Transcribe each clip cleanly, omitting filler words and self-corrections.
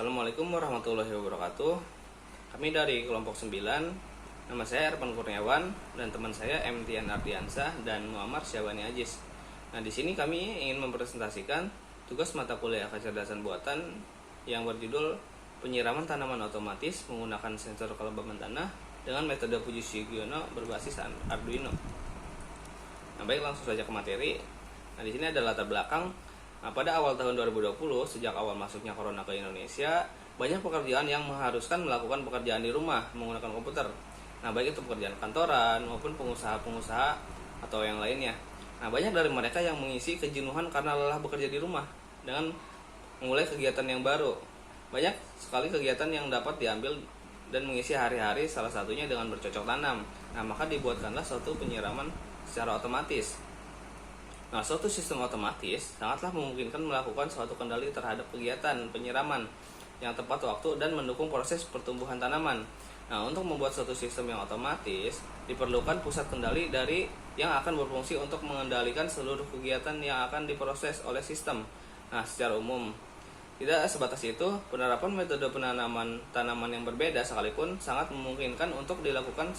Assalamualaikum warahmatullahi wabarakatuh. Kami dari kelompok 9. Nama saya Erpan Kurniawan dan teman saya MTN Ardiansah dan Muammar Syahbani Ajis. Nah, di sini kami ingin mempresentasikan tugas mata kuliah kecerdasan buatan yang berjudul Penyiraman Tanaman Otomatis menggunakan sensor kelembaban tanah dengan metode Fuji Sugiono berbasis Arduino. Nah, baik, langsung saja ke materi. Nah, di sini ada latar belakang. Nah, pada awal tahun 2020, sejak awal masuknya corona ke Indonesia, banyak pekerjaan yang mengharuskan melakukan pekerjaan di rumah menggunakan komputer. Nah, baik itu pekerjaan kantoran maupun pengusaha-pengusaha atau yang lainnya. Nah, banyak dari mereka yang mengisi kejenuhan karena lelah bekerja di rumah dengan memulai kegiatan yang baru. Banyak sekali kegiatan yang dapat diambil dan mengisi hari-hari, salah satunya dengan bercocok tanam. Nah, maka dibuatkanlah suatu penyiraman secara otomatis. Nah, suatu sistem otomatis sangatlah memungkinkan melakukan suatu kendali terhadap kegiatan penyiraman yang tepat waktu dan mendukung proses pertumbuhan tanaman. Nah, untuk membuat suatu sistem yang otomatis, diperlukan pusat kendali dari yang akan berfungsi untuk mengendalikan seluruh kegiatan yang akan diproses oleh sistem. Nah, secara umum, tidak sebatas itu, penerapan metode penanaman tanaman yang berbeda sekalipun sangat memungkinkan untuk dilakukan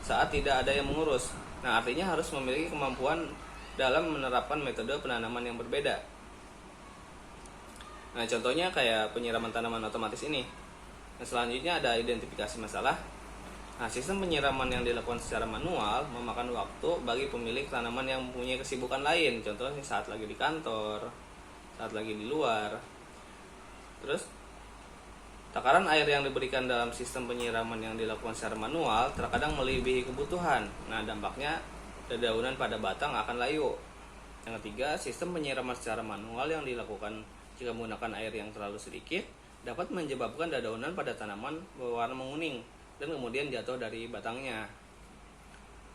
saat tidak ada yang mengurus. Nah, artinya harus memiliki kemampuan dalam menerapkan metode penanaman yang berbeda. Nah, contohnya kayak penyiraman tanaman otomatis ini. Nah, selanjutnya ada identifikasi masalah. Nah, sistem penyiraman yang dilakukan secara manual memakan waktu bagi pemilik tanaman yang mempunyai kesibukan lain. Contohnya saat lagi di kantor, saat lagi di luar. Terus, takaran air yang diberikan dalam sistem penyiraman yang dilakukan secara manual terkadang melebihi kebutuhan. Nah, dampaknya dedaunan pada batang akan layu. Yang ketiga, sistem penyiraman secara manual yang dilakukan jika menggunakan air yang terlalu sedikit dapat menyebabkan dedaunan pada tanaman berwarna menguning dan kemudian jatuh dari batangnya.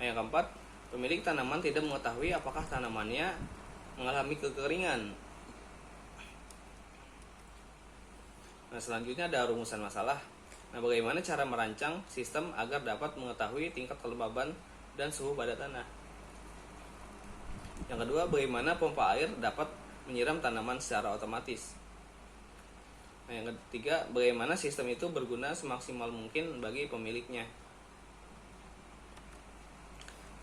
Nah, yang keempat, pemilik tanaman tidak mengetahui apakah tanamannya mengalami kekeringan. Nah, selanjutnya ada rumusan masalah. Nah, bagaimana cara merancang sistem agar dapat mengetahui tingkat kelembaban dan suhu pada tanah. Yang kedua, bagaimana pompa air dapat menyiram tanaman secara otomatis. Nah, yang ketiga, bagaimana sistem itu berguna semaksimal mungkin bagi pemiliknya.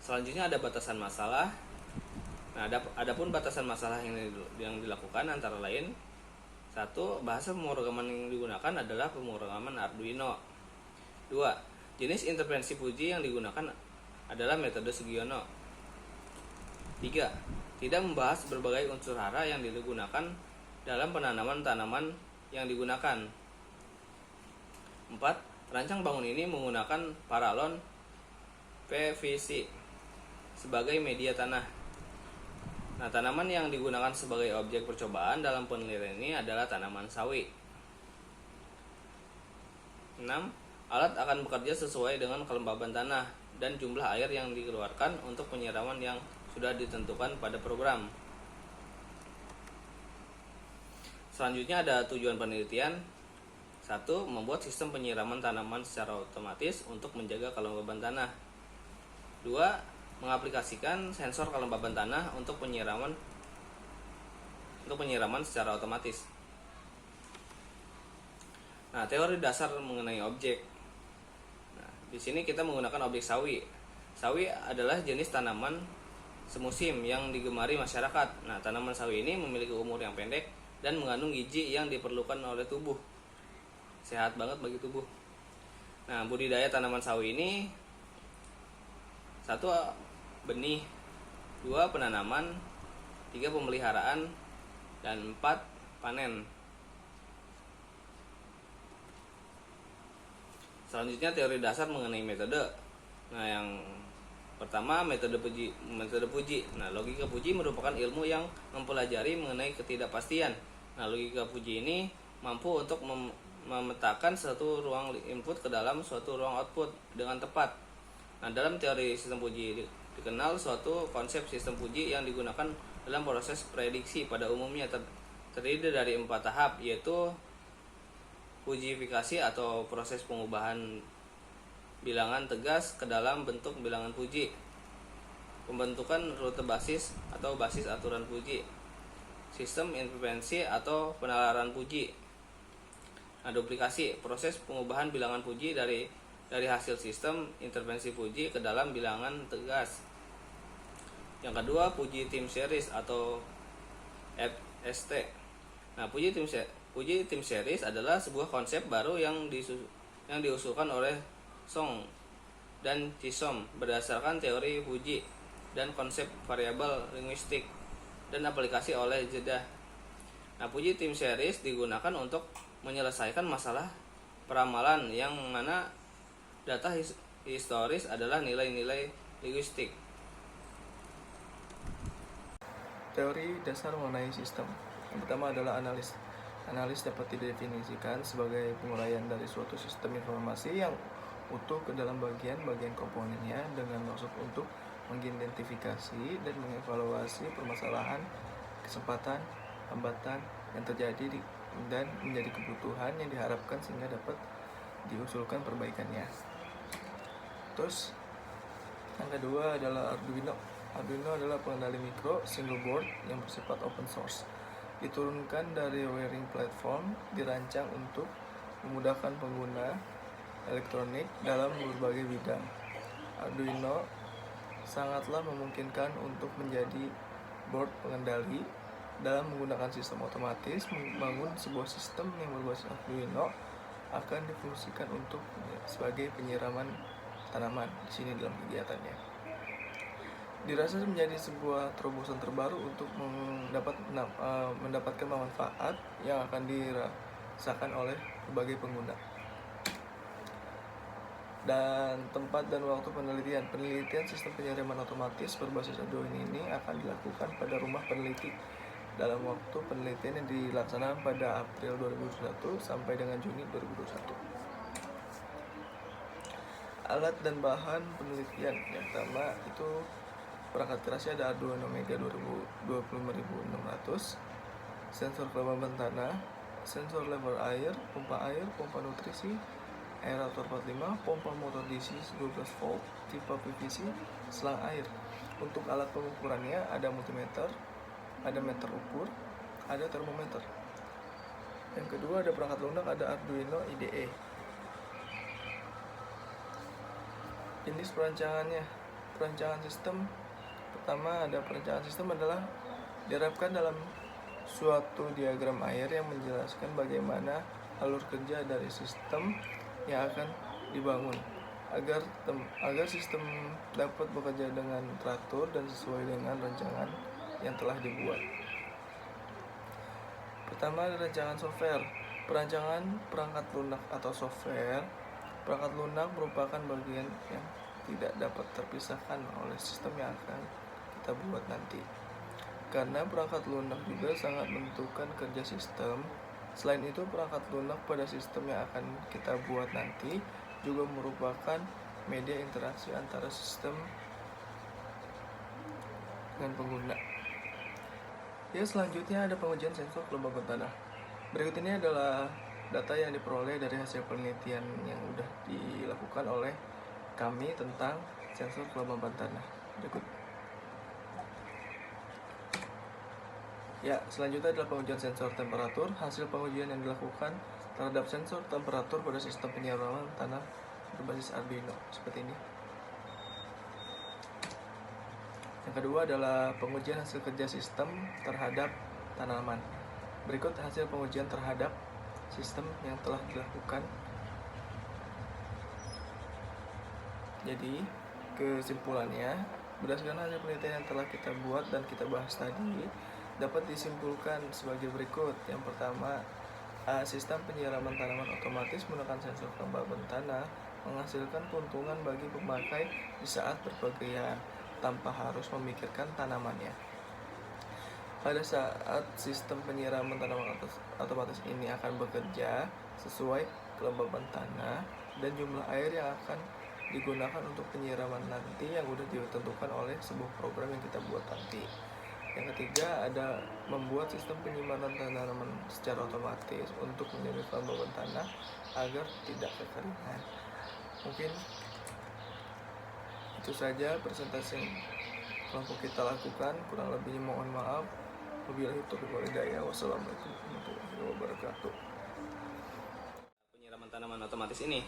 Selanjutnya ada batasan masalah. Nah, adapun batasan masalah yang dilakukan antara lain: 1. Bahasa pemrograman yang digunakan adalah pemrograman Arduino. 2. Jenis intervensi Fuji yang digunakan adalah metode Sugiono. 3. Tidak membahas berbagai unsur hara yang digunakan dalam penanaman tanaman yang digunakan. 4. Rancang bangun ini menggunakan paralon PVC sebagai media tanah. Nah, tanaman yang digunakan sebagai objek percobaan dalam penelitian ini adalah tanaman sawi. 6. Alat akan bekerja sesuai dengan kelembaban tanah dan jumlah air yang dikeluarkan untuk penyiraman yang sudah ditentukan pada program. Selanjutnya ada tujuan penelitian. 1. Membuat sistem penyiraman tanaman secara otomatis untuk menjaga kelembaban tanah. 2. Mengaplikasikan sensor kelembaban tanah untuk penyiraman secara otomatis. Nah, teori dasar mengenai objek. Nah, di sini kita menggunakan objek sawi. Sawi adalah jenis tanaman semusim yang digemari masyarakat. Nah, tanaman sawi ini memiliki umur yang pendek dan mengandung gizi yang diperlukan oleh tubuh. Sehat banget bagi tubuh. Nah, budidaya tanaman sawi ini: 1. Benih, 2. Penanaman, 3. Pemeliharaan, dan 4. Panen. Selanjutnya teori dasar mengenai metode. Nah, yang pertama, metode Fuji. Nah, logika Fuji merupakan ilmu yang mempelajari mengenai ketidakpastian. Nah, logika Fuji ini mampu untuk memetakan suatu ruang input ke dalam suatu ruang output dengan tepat. Nah, dalam teori sistem Fuji dikenal suatu konsep sistem Fuji yang digunakan dalam proses prediksi pada umumnya terdiri dari 4 tahap, yaitu Fujifikasi atau proses pengubahan bilangan tegas ke dalam bentuk bilangan Fuji, pembentukan rute basis atau basis aturan Fuji, sistem intervensi atau penalaran Fuji, Nah, duplikasi proses pengubahan bilangan Puji dari hasil sistem intervensi Puji ke dalam bilangan tegas. Yang kedua, Puji Team Series atau FST. Nah, Puji Team Series adalah sebuah konsep baru yang diusulkan oleh Song dan Chisom berdasarkan teori Puji dan konsep variabel linguistik dan aplikasi oleh Jeddah. Nah, Puji Team Series digunakan untuk menyelesaikan masalah peramalan yang mana data historis adalah nilai-nilai linguistik. Teori dasar mengenai sistem. Yang pertama adalah analis. Analis dapat didefinisikan sebagai penguraian dari suatu sistem informasi yang utuh ke dalam bagian-bagian komponennya dengan maksud untuk mengidentifikasi dan mengevaluasi permasalahan, kesempatan, hambatan yang terjadi dan menjadi kebutuhan yang diharapkan sehingga dapat diusulkan perbaikannya. Terus yang kedua adalah Arduino. Arduino adalah pengendali mikro single board yang bersifat open source. Diturunkan dari wiring platform, dirancang untuk memudahkan pengguna elektronik dalam berbagai bidang. Arduino sangatlah memungkinkan untuk menjadi board pengendali dalam menggunakan sistem otomatis. Membangun sebuah sistem yang berbasis Arduino akan difungsikan untuk sebagai penyiraman tanaman di sini dalam kegiatannya. Dirasa menjadi sebuah terobosan terbaru untuk mendapatkan manfaat yang akan dirasakan oleh berbagai pengguna. Dan tempat dan waktu penelitian sistem penyiraman otomatis berbasis Arduino ini akan dilakukan pada rumah peneliti dalam waktu penelitian yang dilaksanakan pada April 2021 sampai dengan Juni 2021. Alat dan bahan penelitian yang pertama itu perangkat kerasnya ada Arduino Mega 25600, sensor kelembaban tanah, sensor level air, pompa nutrisi, aerator 45, pompa motor DC 12 volt, tipe PVC, selang air. Untuk alat pengukurannya ada multimeter, ada meter ukur, ada termometer. Yang kedua ada perangkat lunak, ada Arduino IDE. Jenis perancangan sistem. Pertama ada perancangan sistem adalah diharapkan dalam suatu diagram air yang menjelaskan bagaimana alur kerja dari sistem yang akan dibangun agar sistem dapat bekerja dengan teratur dan sesuai dengan rancangan yang telah dibuat. Pertama ada rancangan software. Perancangan perangkat lunak atau software. Perangkat lunak merupakan bagian yang tidak dapat terpisahkan oleh sistem yang akan kita buat nanti. Karena perangkat lunak juga sangat menentukan kerja sistem. Selain itu, perangkat lunak pada sistem yang akan kita buat nanti juga merupakan media interaksi antara sistem dengan pengguna. Ya, selanjutnya ada pengujian sensor kelembaban tanah. Berikut ini adalah data yang diperoleh dari hasil penelitian yang sudah dilakukan oleh kami tentang sensor kelembaban tanah. Berikut. Ya, selanjutnya adalah pengujian sensor temperatur. Hasil pengujian yang dilakukan terhadap sensor temperatur pada sistem penyiraman tanah berbasis Arduino seperti ini. Yang kedua adalah pengujian hasil kerja sistem terhadap tanaman. Berikut hasil pengujian terhadap sistem yang telah dilakukan. Jadi, kesimpulannya, berdasarkan hasil penelitian yang telah kita buat dan kita bahas tadi, dapat disimpulkan sebagai berikut. Yang pertama, sistem penyiraman tanaman otomatis menggunakan sensor kelembaban tanah menghasilkan keuntungan bagi pemakai di saat berpergian tanpa harus memikirkan tanamannya. Pada saat sistem penyiraman tanaman otomatis ini akan bekerja sesuai kelembaban tanah dan jumlah air yang akan digunakan untuk penyiraman nanti yang sudah ditentukan oleh sebuah program yang kita buat nanti. Yang ketiga ada membuat sistem penyimpanan tanaman secara otomatis untuk menjaga kelembaban tanah agar tidak kekeringan. Mungkin itu saja presentasi yang kelompok kita lakukan. Kurang lebihnya mohon maaf. Wabillahi taufiq wal hidayah. Wassalamualaikum warahmatullahi wabarakatuh. tanaman otomatis ini.